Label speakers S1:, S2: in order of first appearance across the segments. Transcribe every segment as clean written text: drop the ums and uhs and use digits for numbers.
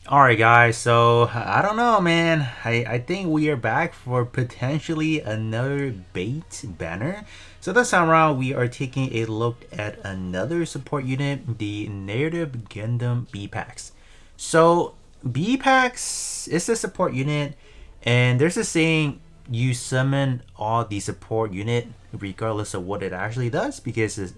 S1: Alright guys, so I don't know man. I think we are back for potentially another bait banner. So this time around we are taking a look at another support unit, the narrative Gundam B-Packs. So B-Packs is a support unit, and there's a saying, you summon all the support unit regardless of what it actually does, because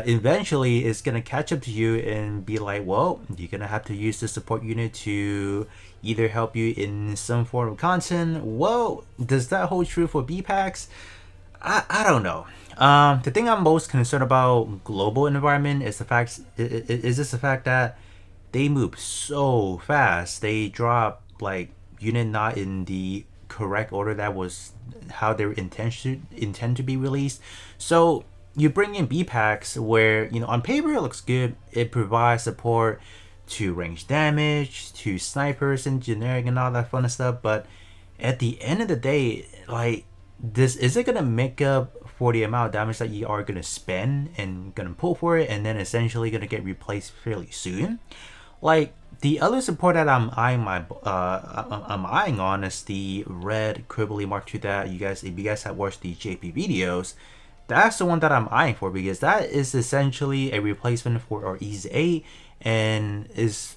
S1: eventually it's gonna catch up to you and be like, well, you're gonna have to use the support unit to either help you in some form of content. Well, does that hold true for B packs? I don't know. The thing I'm most concerned about global environment is the fact is this the fact that they move so fast. They drop like unit not in the correct order that was how they were intend to be released. So you bring in B packs where, on paper it looks good. It provides support to range damage, to snipers and generic and all that fun stuff. But at the end of the day, like, this is it gonna make up for the amount of damage that you are gonna spend and gonna pull for it, and then essentially gonna get replaced fairly soon. Like, the other support that I'm eyeing on is the red Quibbly Mark II that if you guys have watched the JP videos, that's the one that I'm eyeing for, because that is essentially a replacement for our Easy 8 and is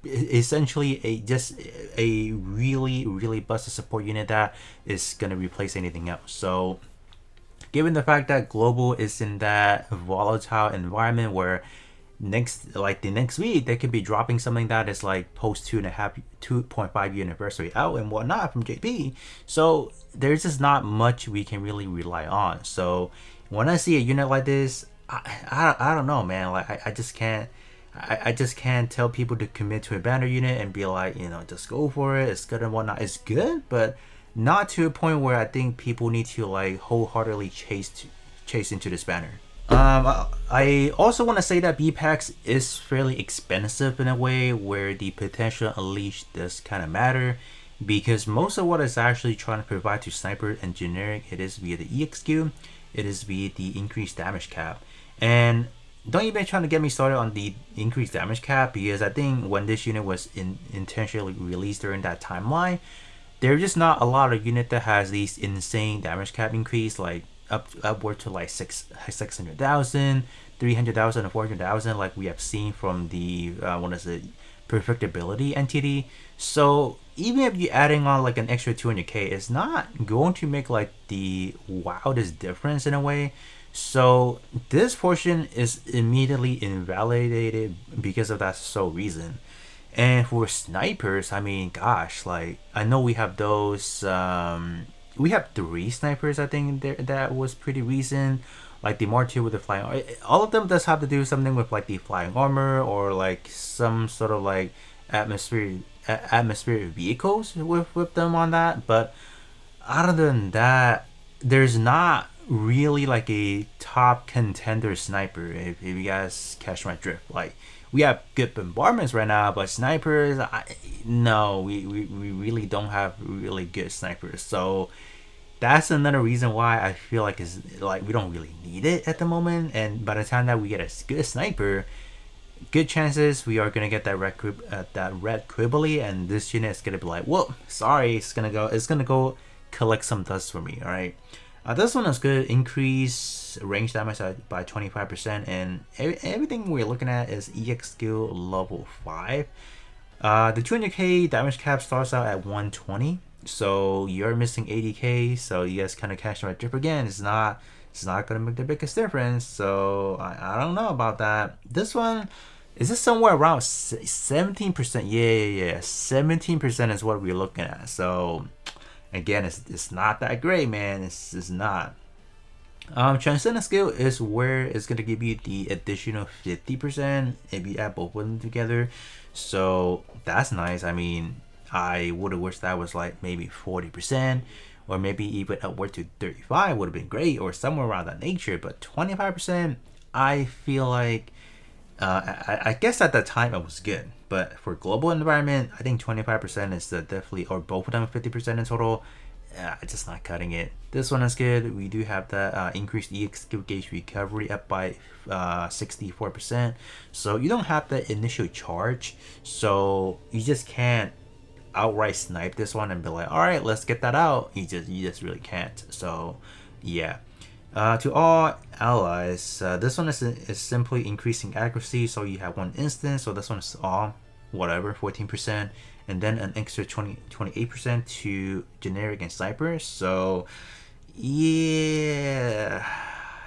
S1: essentially just a really busted support unit that is gonna replace anything else. So given the fact that global is in that volatile environment where the next week they could be dropping something that is like post 2.5 year anniversary out and whatnot from JP. So there's just not much we can really rely on. So when I see a unit like this, I don't know, man. Like, I just can't. I just can't tell people to commit to a banner unit and be like, just go for it. It's good and whatnot. It's good, but not to a point where I think people need to like wholeheartedly chase into this banner. I also want to say that B-Packs is fairly expensive in a way where the potential unleash does kind of matter, because most of what it's actually trying to provide to sniper and generic, it is via the EXQ, it is via the increased damage cap. And don't even try to get me started on the increased damage cap, because I think when this unit was intentionally released during that timeline, there's just not a lot of unit that has these insane damage cap increase, like upward to like 600,000, 300,000, and 400,000, like we have seen from the what is it, perfectibility entity. So even if you're adding on like an extra 200k, it's not going to make like the wildest difference in a way. So this portion is immediately invalidated because of that sole reason. And for snipers, I mean, gosh, like, I know we have those. We have 3 snipers, I think, there that was pretty recent. Like the Mark II with the flying. All of them does have to do something with like the flying armor or like some sort of like atmospheric vehicles with them on that. But other than that, there's not really like a top contender sniper, if you guys catch my drift. Like, we have good bombardments right now, but snipers, no, we really don't have really good snipers. So that's another reason why I feel like it's like we don't really need it at the moment. And by the time that we get a good sniper, good chances we are gonna get that red Quibbly, and this unit is gonna be like, whoa, sorry, it's gonna go collect some dust for me. All right. This one is good. Increase range damage by 25%, and everything we're looking at is EX skill level 5. The 200k damage cap starts out at 120, so you're missing 80k. So you guys kind of catch my drift again. It's not gonna make the biggest difference. So I don't know about that. This one is this somewhere around 17%. Yeah. 17% is what we're looking at. So again, it's not that great, man. It's not. Transcendent skill is where it's gonna give you the additional 50% if you add both of them together. So that's nice. I mean, I would have wished that was like maybe 40%, or maybe even upward to 35 would have been great, or somewhere around that nature. But 25%, I feel like I guess at that time it was good, but for global environment, I think 25% is definitely, or both of them 50% in total. just not cutting it. This one is good. We do have that increased EX gauge recovery up by 64%. So you don't have the initial charge. So you just can't outright snipe this one and be like, all right, let's get that out. You just really can't. So yeah. To all allies, this one is simply increasing accuracy. So you have one instance. So this one is all whatever 14%, and then an extra 28% to generic and sniper. So yeah,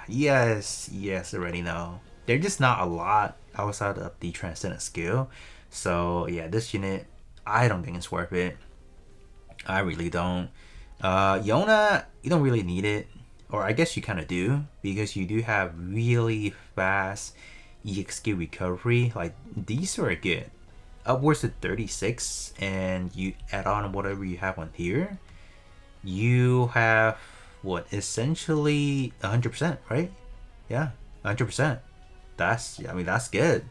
S1: yes, already know. They're just not a lot outside of the transcendent skill. So yeah, this unit, I don't think it's worth it. I really don't. Jona, you don't really need it, or I guess you kind of do, because you do have really fast EXQ recovery. Like, these are good, upwards to 36, and you add on whatever you have on here, you have what, essentially 100%, right? Yeah, 100%. That's good.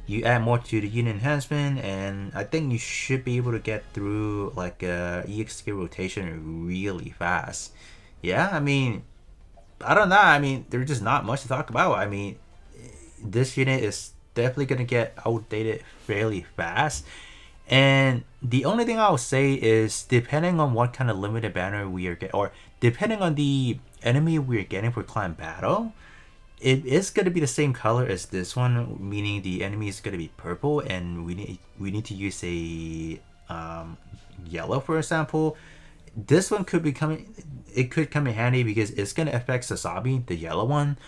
S1: You add more to the unit enhancement, and I think you should be able to get through like a EXK rotation really fast. Yeah, I don't know. There's just not much to talk about. This unit is definitely gonna get outdated fairly fast. And the only thing I'll say is, depending on what kind of limited banner we are getting, or depending on the enemy we're getting for clan battle, it is going to be the same color as this one, meaning the enemy is going to be purple, and we need to use a yellow, for example. This one could be coming. It could come in handy because it's going to affect Sasabi, the yellow one.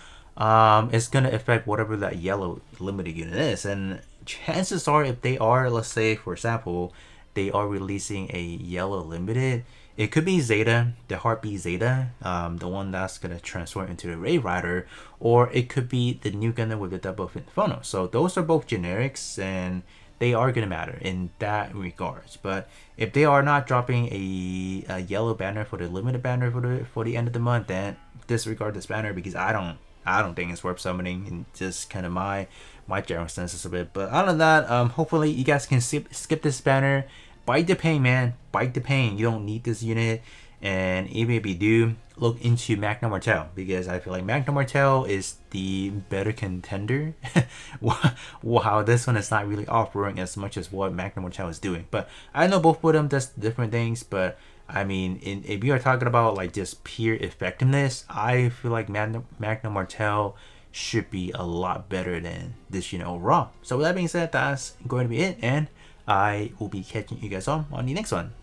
S1: It's going to affect whatever that yellow limited unit is, and chances are, if they are, let's say for example, they are releasing a yellow limited, it could be Zeta, the Heartbeat Zeta, the one that's gonna transform into the Ray Rider, or it could be the new Gundam with the double Inferno. So those are both generics, and they are gonna matter in that regards. But if they are not dropping a yellow banner for the limited banner for the end of the month, then disregard this banner, because I don't think it's worth summoning, and just kind of my general census a bit. But other than that, hopefully you guys can skip this banner. Bite the pain, man. Bite the pain. You don't need this unit. And even if you do, look into Magna Martel, because I feel like Magna Martel is the better contender. Wow, this one is not really offering as much as what Magna Martel is doing. But I know both of them does different things. But if you are talking about like just pure effectiveness, I feel like Magna Martel should be a lot better than this unit overall. So with that being said, that's going to be it, and I will be catching you guys on the next one.